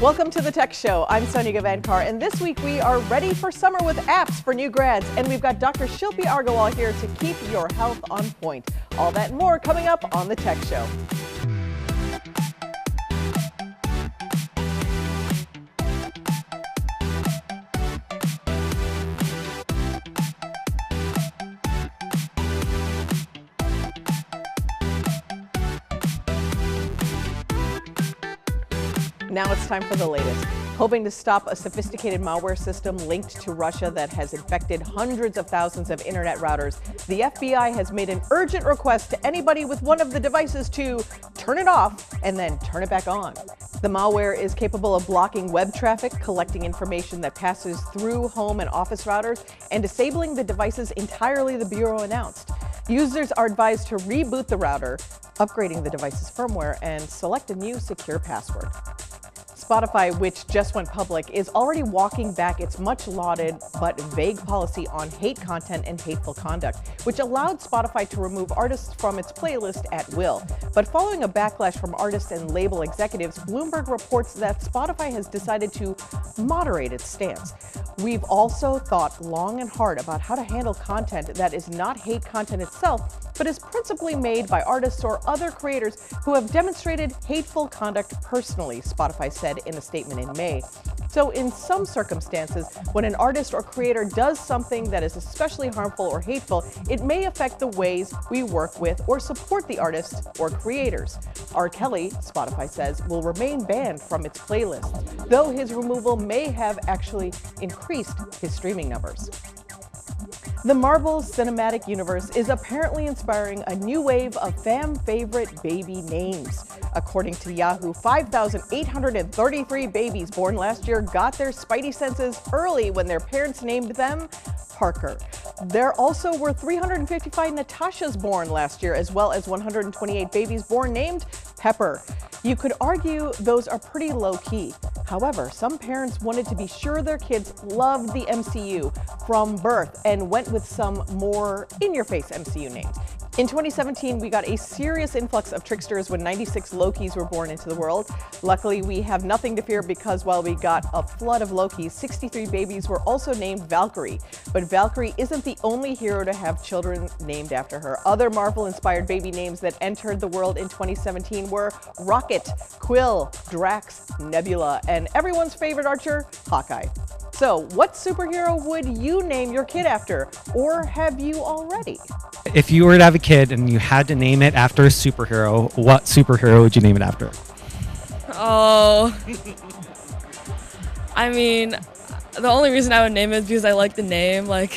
Welcome to the Tech Show. I'm Sonia Gavankar, and this week we are ready for summer with apps for new grads, and we've got Dr. Shilpi Agarwal here to keep your health on point. All that and more coming up on the Tech Show. Now it's time for the latest. Hoping to stop a sophisticated malware system linked to Russia that has infected hundreds of thousands of internet routers, the FBI has made an urgent request to anybody with one of the devices to turn it off and then turn it back on. The malware is capable of blocking web traffic, collecting information that passes through home and office routers, and disabling the devices entirely, the Bureau announced. Users are advised to reboot the router, upgrading the device's firmware, and select a new secure password. Spotify, which just went public, is already walking back its much lauded but vague policy on hate content and hateful conduct, which allowed Spotify to remove artists from its playlist at will. But following a backlash from artists and label executives, Bloomberg reports that Spotify has decided to moderate its stance. We've also thought long and hard about how to handle content that is not hate content itself, but is principally made by artists or other creators who have demonstrated hateful conduct personally, Spotify said in a statement in May. So in some circumstances, when an artist or creator does something that is especially harmful or hateful, it may affect the ways we work with or support the artists or creators. R. Kelly, Spotify says, will remain banned from its playlist, though his removal may have actually increased his streaming numbers. The Marvel Cinematic Universe is apparently inspiring a new wave of fan-favorite baby names. According to Yahoo, 5,833 babies born last year got their spidey senses early when their parents named them Parker. There also were 355 Natashas born last year, as well as 128 babies born named Pepper. You could argue those are pretty low-key. However, some parents wanted to be sure their kids loved the MCU from birth and went with some more in-your-face MCU names. In 2017, we got a serious influx of tricksters when 96 Lokis were born into the world. Luckily, we have nothing to fear because while we got a flood of Lokis, 63 babies were also named Valkyrie. But Valkyrie isn't the only hero to have children named after her. Other Marvel-inspired baby names that entered the world in 2017 were Rocket, Quill, Drax, Nebula, and everyone's favorite archer, Hawkeye. So, what superhero would you name your kid after? Or have you already? If you were to have a kid and you had to name it after a superhero, what superhero would you name it after? Oh, I mean, the only reason I would name it is because I like the name. Like,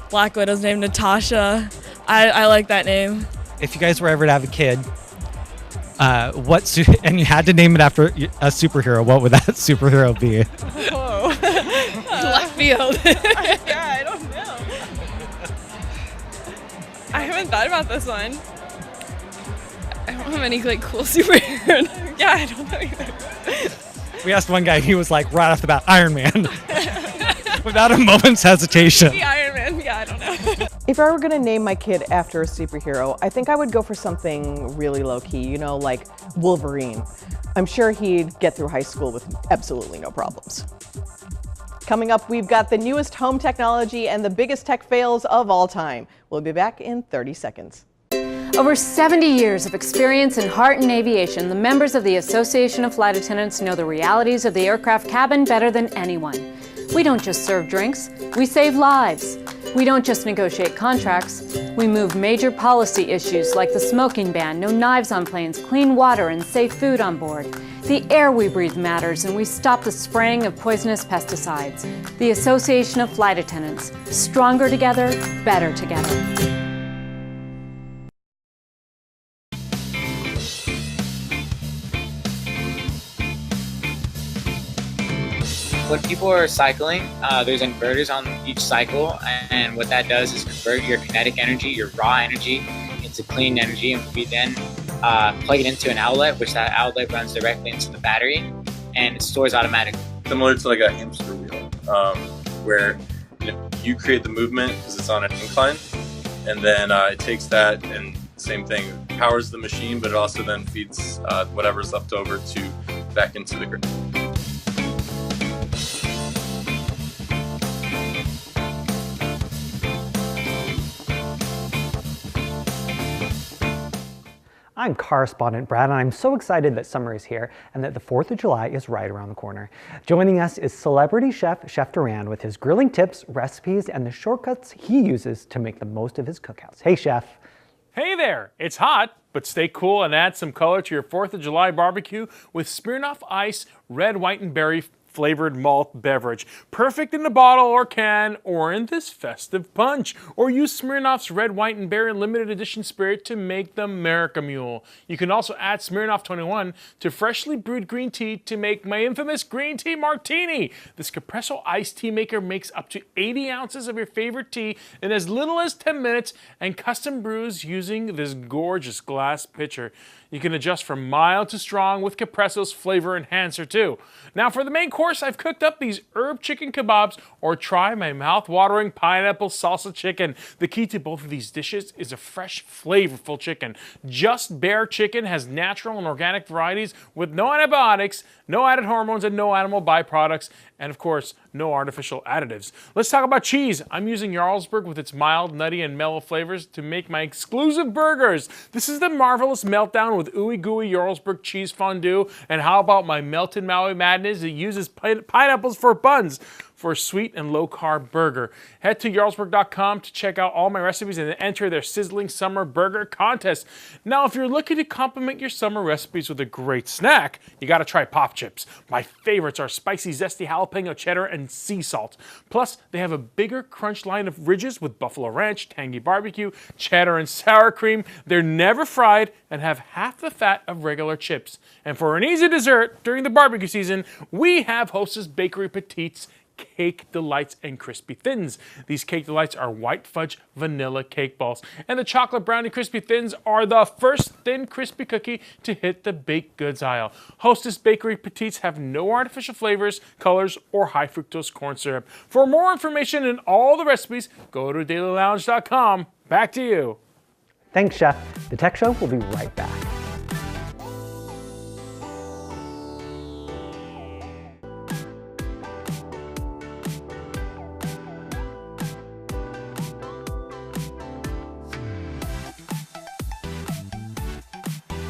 Black Widow's named Natasha. I like that name. If you guys were ever to have a kid, and you had to name it after a superhero, what would that superhero be? Whoa. Left field. Yeah, I don't know. I haven't thought about this one. I don't have any cool superhero. Yeah, I don't know either. We asked one guy, he was like, right off the bat, Iron Man. Without a moment's hesitation. The Iron Man. Yeah, I don't know. If I were going to name my kid after a superhero, I think I would go for something really low-key, like Wolverine. I'm sure he'd get through high school with absolutely no problems. Coming up, we've got the newest home technology and the biggest tech fails of all time. We'll be back in 30 seconds. Over 70 years of experience in heart and aviation, the members of the Association of Flight Attendants know the realities of the aircraft cabin better than anyone. We don't just serve drinks, we save lives. We don't just negotiate contracts, we move major policy issues like the smoking ban, no knives on planes, clean water, and safe food on board. The air we breathe matters, and we stop the spraying of poisonous pesticides. The Association of Flight Attendants. Stronger together, better together. When people are cycling, there's inverters on each cycle, and what that does is convert your kinetic energy, your raw energy, into clean energy, and we then plug it into an outlet, which that outlet runs directly into the battery, and it stores automatically. Similar to like a hamster wheel, where you create the movement because it's on an incline, and then it takes that and same thing, powers the machine, but it also then feeds whatever's left over back into the grid. I'm correspondent Brad, and I'm so excited that summer is here and that the 4th of July is right around the corner. Joining us is celebrity chef, Chef Duran, with his grilling tips, recipes, and the shortcuts he uses to make the most of his cookouts. Hey, Chef. Hey there, it's hot, but stay cool and add some color to your 4th of July barbecue with Smirnoff Ice Red, White, and Berry flavored malt beverage. Perfect in a bottle or can, or in this festive punch. Or use Smirnoff's Red, White, and Berry limited edition spirit to make the America Mule. You can also add Smirnoff 21 to freshly brewed green tea to make my infamous green tea martini. This Capresso iced tea maker makes up to 80 ounces of your favorite tea in as little as 10 minutes and custom brews using this gorgeous glass pitcher. You can adjust from mild to strong with Capresso's flavor enhancer too. Now for the main course, I've cooked up these herb chicken kebabs, or try my mouth-watering pineapple salsa chicken. The key to both of these dishes is a fresh, flavorful chicken. Just Bare Chicken has natural and organic varieties with no antibiotics, no added hormones, and no animal byproducts, and of course, no artificial additives. Let's talk about cheese. I'm using Jarlsberg with its mild, nutty, and mellow flavors to make my exclusive burgers. This is the marvelous meltdown with ooey gooey Jarlsberg cheese fondue. And how about my melted Maui Madness that uses pineapples for buns for a sweet and low-carb burger. Head to jarlsberg.com to check out all my recipes and enter their sizzling summer burger contest. Now, if you're looking to complement your summer recipes with a great snack, you gotta try Pop Chips. My favorites are spicy, zesty jalapeno cheddar and sea salt. Plus, they have a bigger crunch line of ridges with buffalo ranch, tangy barbecue, cheddar, and sour cream. They're never fried and have half the fat of regular chips. And for an easy dessert during the barbecue season, we have Hostess Bakery Petites Cake Delights and Crispy Thins. These Cake Delights are white fudge vanilla cake balls, and the chocolate brownie Crispy Thins are the first thin crispy cookie to hit the baked goods aisle. Hostess Bakery Petites have no artificial flavors, colors, or high fructose corn syrup. For more information and all the recipes, go to dailylounge.com. Back to you. Thanks, Chef. The Tech Show will be right back.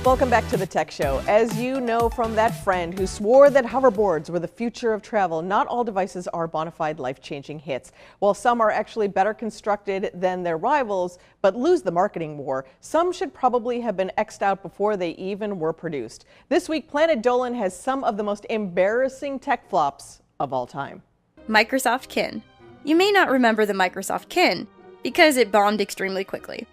Welcome back to the Tech Show. As you know from that friend who swore that hoverboards were the future of travel, not all devices are bona fide life-changing hits. While some are actually better constructed than their rivals, but lose the marketing war, some should probably have been X'd out before they even were produced. This week, Planet Dolan has some of the most embarrassing tech flops of all time. Microsoft Kin. You may not remember the Microsoft Kin because it bombed extremely quickly.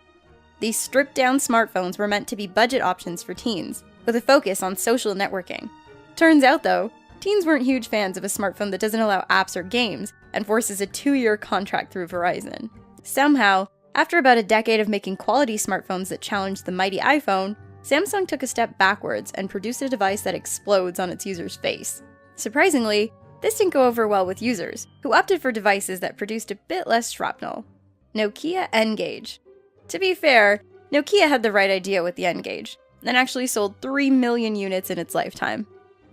These stripped-down smartphones were meant to be budget options for teens, with a focus on social networking. Turns out, though, teens weren't huge fans of a smartphone that doesn't allow apps or games and forces a 2-year contract through Verizon. Somehow, after about a decade of making quality smartphones that challenged the mighty iPhone, Samsung took a step backwards and produced a device that explodes on its user's face. Surprisingly, this didn't go over well with users, who opted for devices that produced a bit less shrapnel. Nokia N-Gage. To be fair, Nokia had the right idea with the N-Gage, and actually sold 3 million units in its lifetime.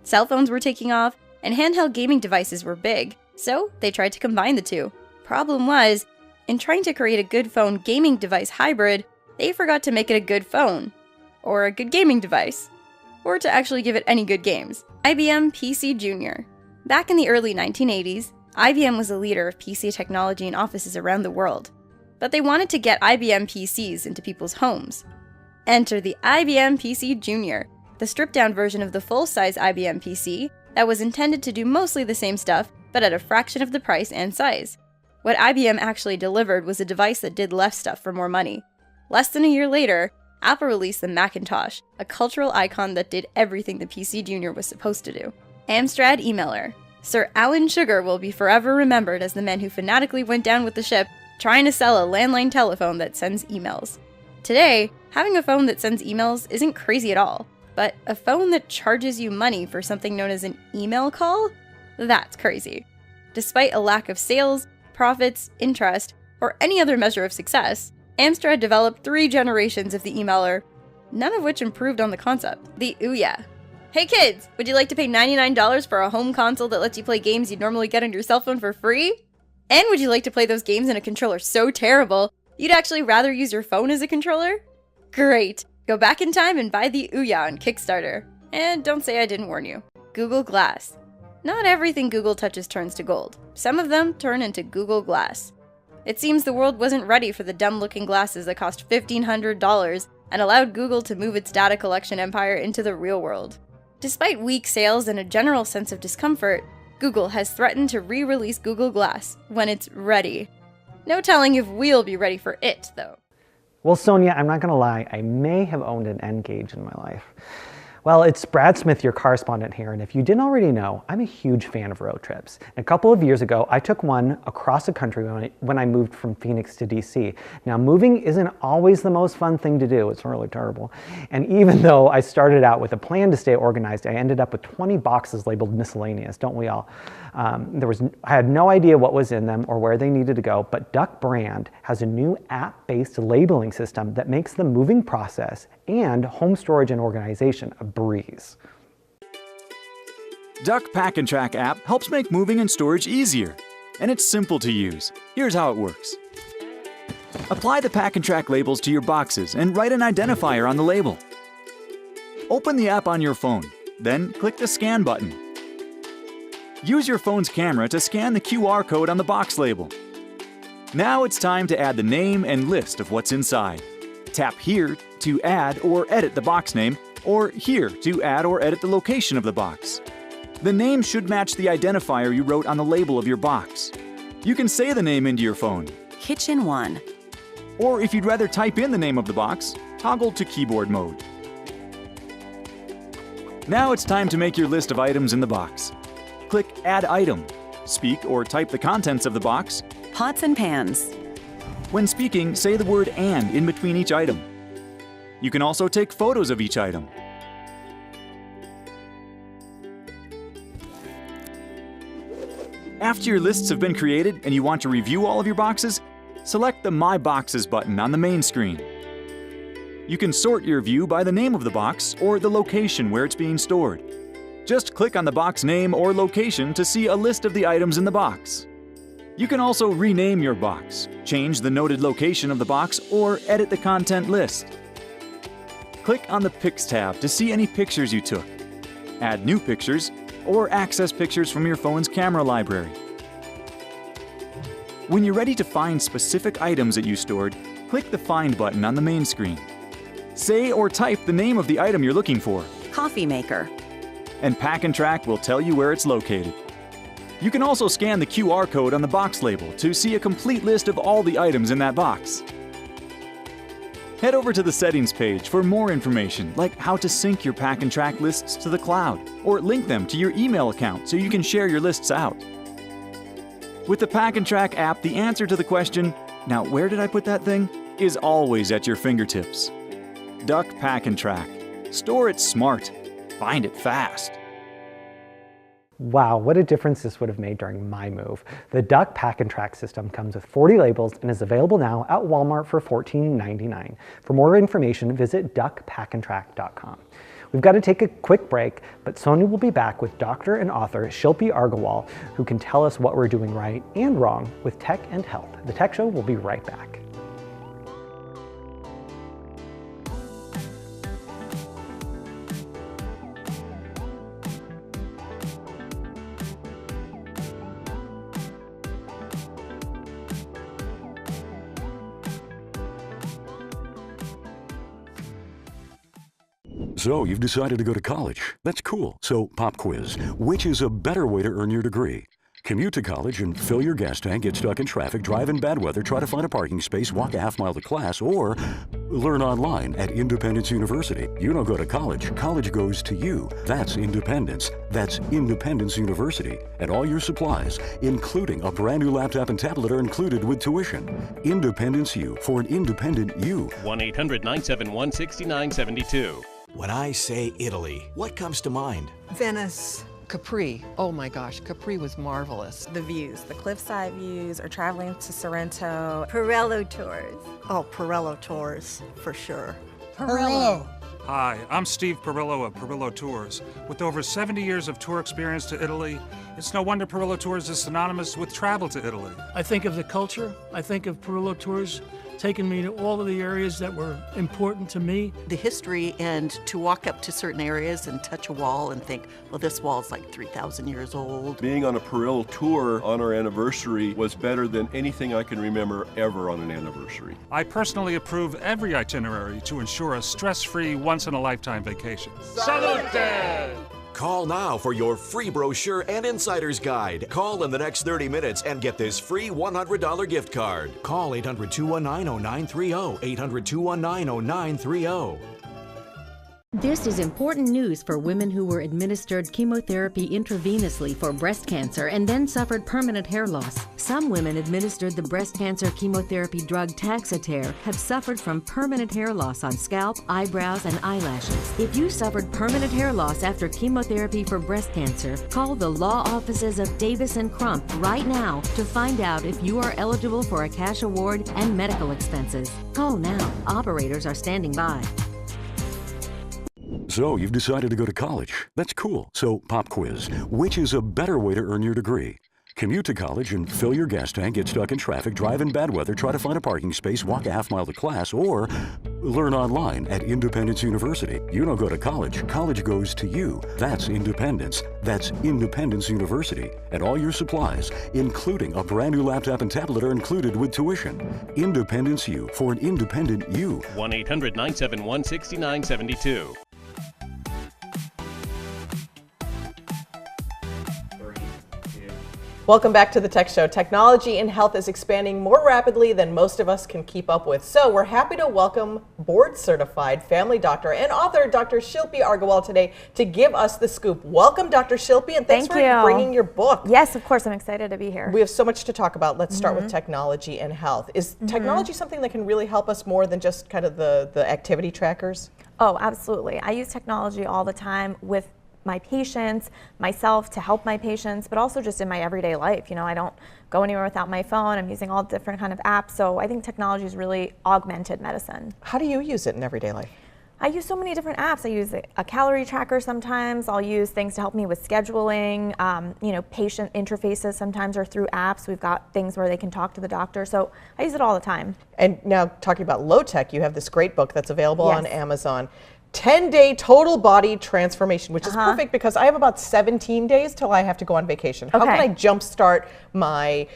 Cell phones were taking off, and handheld gaming devices were big, so they tried to combine the two. Problem was, in trying to create a good phone gaming device hybrid, they forgot to make it a good phone, or a good gaming device, or to actually give it any good games. IBM PC Junior. Back in the early 1980s, IBM was a leader of PC technology in offices around the world. But they wanted to get IBM PCs into people's homes. Enter the IBM PC Junior, the stripped-down version of the full-size IBM PC that was intended to do mostly the same stuff, but at a fraction of the price and size. What IBM actually delivered was a device that did less stuff for more money. Less than a year later, Apple released the Macintosh, a cultural icon that did everything the PC Junior was supposed to do. Amstrad Emailer. Sir Alan Sugar will be forever remembered as the man who fanatically went down with the ship trying to sell a landline telephone that sends emails. Today, having a phone that sends emails isn't crazy at all, but a phone that charges you money for something known as an email call? That's crazy. Despite a lack of sales, profits, interest, or any other measure of success, Amstrad developed 3 generations of the emailer, none of which improved on the concept. The Ouya. Hey kids, would you like to pay $99 for a home console that lets you play games you'd normally get on your cell phone for free? And would you like to play those games in a controller so terrible, you'd actually rather use your phone as a controller? Great! Go back in time and buy the Ouya on Kickstarter. And don't say I didn't warn you. Google Glass. Not everything Google touches turns to gold. Some of them turn into Google Glass. It seems the world wasn't ready for the dumb-looking glasses that cost $1,500 and allowed Google to move its data collection empire into the real world. Despite weak sales and a general sense of discomfort, Google has threatened to re-release Google Glass when it's ready. No telling if we'll be ready for it, though. Well, Sonia, I'm not gonna lie, I may have owned an N-Gage in my life. Well, it's Brad Smith, your correspondent here, and if you didn't already know, I'm a huge fan of road trips. A couple of years ago, I took one across the country when I moved from Phoenix to DC. Now, moving isn't always the most fun thing to do. It's really terrible. And even though I started out with a plan to stay organized, I ended up with 20 boxes labeled miscellaneous, don't we all? I had no idea what was in them or where they needed to go, but Duck Brand has a new app-based labeling system that makes the moving process and home storage and organization a breeze. Duck Pack and Track app helps make moving and storage easier, and it's simple to use. Here's how it works. Apply the Pack and Track labels to your boxes and write an identifier on the label. Open the app on your phone, then click the Scan button. Use your phone's camera to scan the QR code on the box label. Now it's time to add the name and list of what's inside. Tap here to add or edit the box name, or here to add or edit the location of the box. The name should match the identifier you wrote on the label of your box. You can say the name into your phone. Kitchen 1. Or if you'd rather type in the name of the box, toggle to keyboard mode. Now it's time to make your list of items in the box. Click Add Item. Speak or type the contents of the box. Pots and pans. When speaking, say the word "and" in between each item. You can also take photos of each item. After your lists have been created and you want to review all of your boxes, select the My Boxes button on the main screen. You can sort your view by the name of the box or the location where it's being stored. Just click on the box name or location to see a list of the items in the box. You can also rename your box, change the noted location of the box, or edit the content list. Click on the Pics tab to see any pictures you took, add new pictures, or access pictures from your phone's camera library. When you're ready to find specific items that you stored, click the Find button on the main screen. Say or type the name of the item you're looking for. Coffee maker. And Pack and Track will tell you where it's located. You can also scan the QR code on the box label to see a complete list of all the items in that box. Head over to the Settings page for more information, like how to sync your Pack and Track lists to the cloud, or link them to your email account so you can share your lists out. With the Pack and Track app, the answer to the question, "Now where did I put that thing?" is always at your fingertips. Duck Pack and Track. Store it smart. Find it fast. Wow, what a difference this would have made during my move. The Duck Pack and Track system comes with 40 labels and is available now at Walmart for $14.99. For more information, visit duckpackandtrack.com. We've got to take a quick break, but Sonia will be back with doctor and author Shilpi Argawal, who can tell us what we're doing right and wrong with tech and health. The Tech Show will be right back. So you've decided to go to college. That's cool. So pop quiz. Which is a better way to earn your degree? Commute to college and fill your gas tank, get stuck in traffic, drive in bad weather, try to find a parking space, walk a half-mile to class, or learn online at Independence University. You don't go to college. College goes to you. That's independence. That's Independence University. And all your supplies, including a brand new laptop and tablet, are included with tuition. Independence U for an independent you. 1-800-971-6972. When I say Italy, what comes to mind? Venice. Capri. Oh my gosh, Capri was marvelous. The views, the cliffside views, or traveling to Sorrento. Pirello Tours. Oh, Pirello Tours, for sure. Pirello. Hi, I'm Steve Pirillo of Pirillo Tours. With over 70 years of tour experience to Italy, it's no wonder Pirillo Tours is synonymous with travel to Italy. I think of the culture, I think of Pirillo Tours, taken me to all of the areas that were important to me. The history, and to walk up to certain areas and touch a wall and think, well, this wall is like 3,000 years old. Being on a Perillo tour on our anniversary was better than anything I can remember ever on an anniversary. I personally approve every itinerary to ensure a stress-free, once-in-a-lifetime vacation. Salute! Call now for your free brochure and insider's guide. Call in the next 30 minutes and get this free $100 gift card. Call 800-219-0930, 800-219-0930. This is important news for women who were administered chemotherapy intravenously for breast cancer and then suffered permanent hair loss. Some women administered the breast cancer chemotherapy drug Taxotere have suffered from permanent hair loss on scalp, eyebrows, and eyelashes. If you suffered permanent hair loss after chemotherapy for breast cancer, call the law offices of Davis & Crump right now to find out if you are eligible for a cash award and medical expenses. Call now. Operators are standing by. So you've decided to go to college. That's cool. So pop quiz. Which is a better way to earn your degree? Commute to college and fill your gas tank, get stuck in traffic, drive in bad weather, try to find a parking space, walk a half mile to class, or learn online at Independence University. You don't go to college. College goes to you. That's independence. That's Independence University. And all your supplies, including a brand new laptop and tablet, are included with tuition. Independence U, for an independent you. 1-800-971-6972. Welcome back to the Tech Show. Technology in health is expanding more rapidly than most of us can keep up with. So we're happy to welcome board-certified family doctor and author Dr. Shilpi Agarwal today to give us the scoop. Welcome, Dr. Shilpi, and thanks for bringing your book. Yes, of course. I'm excited to be here. We have so much to talk about. Let's start with technology and health. Is technology something that can really help us more than just kind of the activity trackers? Oh, absolutely. I use technology all the time with my patients, myself, to help my patients, but also just in my everyday life. You know, I don't go anywhere without my phone. I'm using all different kind of apps. So I think technology has really augmented medicine. How do you use it in everyday life? I use so many different apps. I use a calorie tracker sometimes. I'll use things to help me with scheduling. You know, patient interfaces sometimes are through apps. We've got things where they can talk to the doctor. So I use it all the time. And now talking about low tech, you have this great book that's available on Amazon. 10-day total body transformation, which is perfect because I have about 17 days till I have to go on vacation. How can I jumpstart my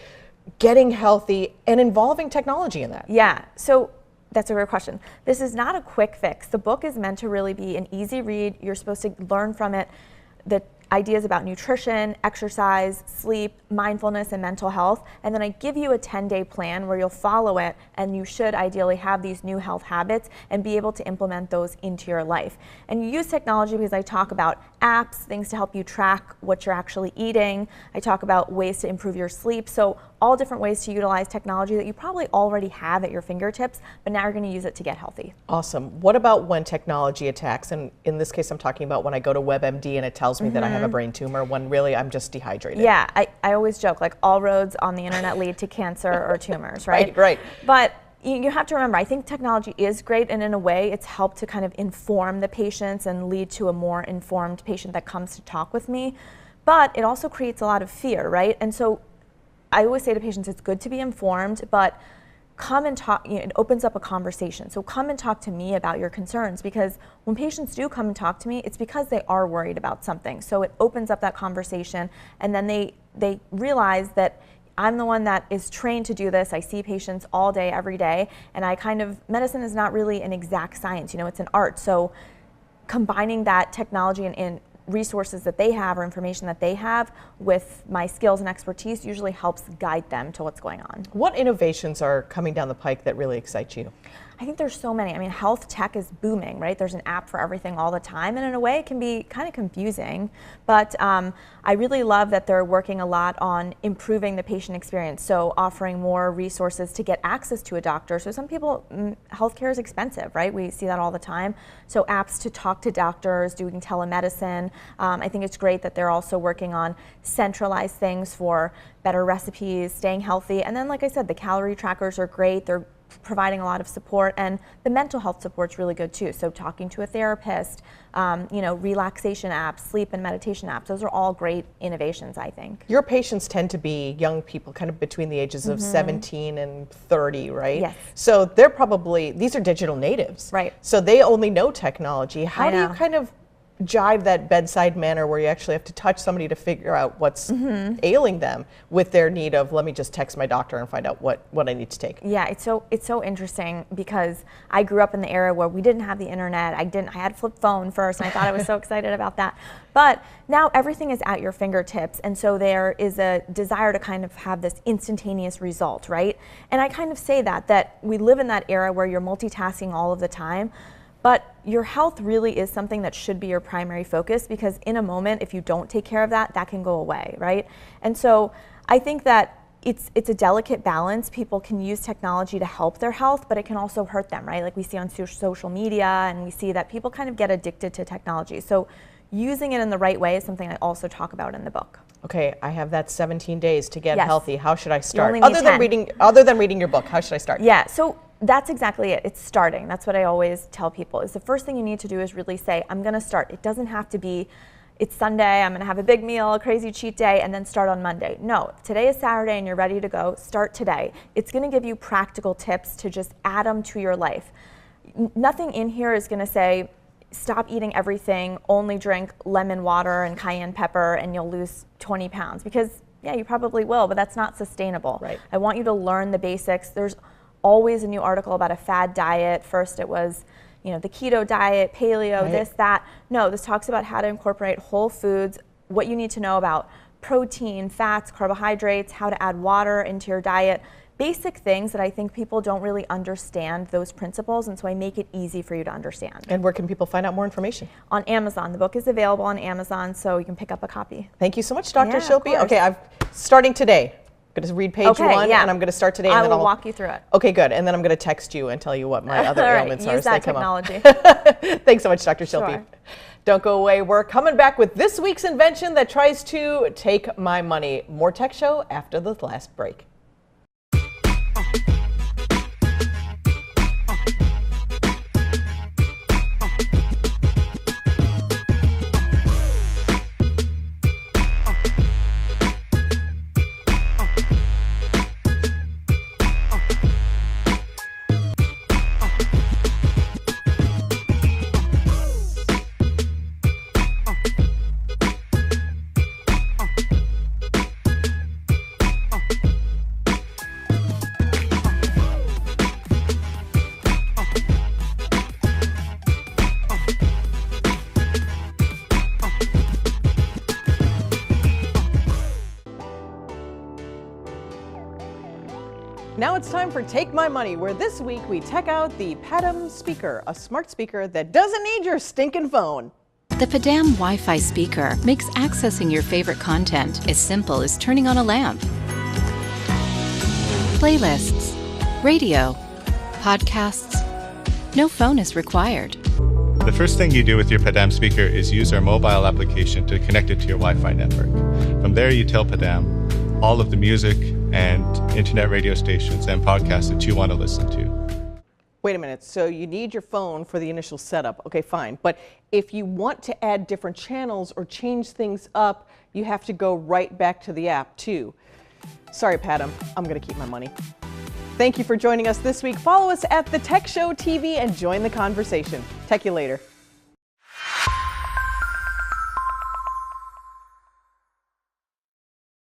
getting healthy and involving technology in that? Yeah, so that's a great question. This is not a quick fix. The book is meant to really be an easy read. You're supposed to learn from it the ideas about nutrition, exercise, sleep, mindfulness, and mental health. And then I give you a 10-day plan where you'll follow it, and you should ideally have these new health habits and be able to implement those into your life. And you use technology because I talk about apps, things to help you track what you're actually eating. I talk about ways to improve your sleep. So all different ways to utilize technology that you probably already have at your fingertips, but now you're going to use it to get healthy. Awesome. What about when technology attacks? And in this case, I'm talking about when I go to WebMD and it tells me that I have a brain tumor, when really I'm just dehydrated. Yeah, I always joke, like all roads on the internet lead to cancer or tumors, right? Right. But you have to remember, I think technology is great, and in a way it's helped to kind of inform the patients and lead to a more informed patient that comes to talk with me. But it also creates a lot of fear, right? And so I always say to patients, it's good to be informed, but come and talk. You know, it opens up a conversation. So come and talk to me about your concerns, because when patients do come and talk to me, it's because they are worried about something. So it opens up that conversation, and then they realize that I'm the one that is trained to do this. I see patients all day, every day, and medicine is not really an exact science, you know, it's an art. So combining that technology and resources that they have or information that they have with my skills and expertise usually helps guide them to what's going on. What innovations are coming down the pike that really excite you? I think there's so many. I mean, health tech is booming, right? There's an app for everything all the time, and in a way it can be kind of confusing, but I really love that they're working a lot on improving the patient experience, so offering more resources to get access to a doctor. So some people, healthcare is expensive, right? We see that all the time. So apps to talk to doctors, doing telemedicine. I think it's great that they're also working on centralized things for better recipes, staying healthy, and then like I said, the calorie trackers are great. They're providing a lot of support, and the mental health support's really good too. So talking to a therapist, relaxation apps, sleep and meditation apps, those are all great innovations, I think. Your patients tend to be young people, kind of between the ages of 17 and 30, right? Yes. So they're probably, these are digital natives. Right. So they only know technology. How I do you know. kind of jive that bedside manner where you actually have to touch somebody to figure out what's ailing them with their need of, let me just text my doctor and find out what I need to take? Yeah, it's so interesting because I grew up in the era where we didn't have the internet. I had flip phone first, and I thought I was so excited about that. But now everything is at your fingertips, and so there is a desire to kind of have this instantaneous result, right? And I kind of say that we live in that era where you're multitasking all of the time. But your health really is something that should be your primary focus, because in a moment, if you don't take care of that, that can go away, right? And so I think that it's a delicate balance. People can use technology to help their health, but it can also hurt them, right? Like we see on social media, and we see that people kind of get addicted to technology. So using it in the right way is something I also talk about in the book. Okay, I have that 17 days to get Yes. healthy. How should I start? only need 10. Other than reading your book, how should I start? Yeah, so that's exactly it. It's starting. That's what I always tell people, is the first thing you need to do is really say, I'm going to start. It doesn't have to be, it's Sunday, I'm going to have a big meal, a crazy cheat day, and then start on Monday. No, today is Saturday and you're ready to go. Start today. It's going to give you practical tips to just add them to your life. Nothing in here is going to say, stop eating everything, only drink lemon water and cayenne pepper and you'll lose 20 pounds. Because, yeah, you probably will, but that's not sustainable. Right. I want you to learn the basics. There's always a new article about a fad diet. First it was, the keto diet, paleo, Right. this, that. No, this talks about how to incorporate whole foods, what you need to know about protein, fats, carbohydrates, how to add water into your diet. Basic things that I think people don't really understand those principles, and so I make it easy for you to understand. And where can people find out more information? On Amazon. The book is available on Amazon, so you can pick up a copy. Thank you so much, Dr. Yeah, of Shilpi. course. Okay, I'm starting today. I'm going to read page 1, yeah. and I'm going to start today. And I then will I'll walk you through it. Okay, good. And then I'm going to text you and tell you what my other All right, ailments are use as they that come up. technology. Thanks so much, Dr. Shilpi. Sure. Don't go away. We're coming back with this week's invention that tries to take my money. More Tech Show after the last break. Now it's time for Take My Money, where this week we check out the Padam speaker, a smart speaker that doesn't need your stinking phone. The Padam Wi-Fi speaker makes accessing your favorite content as simple as turning on a lamp. Playlists, radio, podcasts. No phone is required. The first thing you do with your Padam speaker is use our mobile application to connect it to your Wi-Fi network. From there, you tell Padam all of the music and internet radio stations and podcasts that you want to listen to. Wait a minute, so you need your phone for the initial setup. Okay, fine. But if you want to add different channels or change things up, you have to go right back to the app too. Sorry, Padam, I'm going to keep my money. Thank you for joining us this week. Follow us at The Tech Show TV and join the conversation. Tech you later.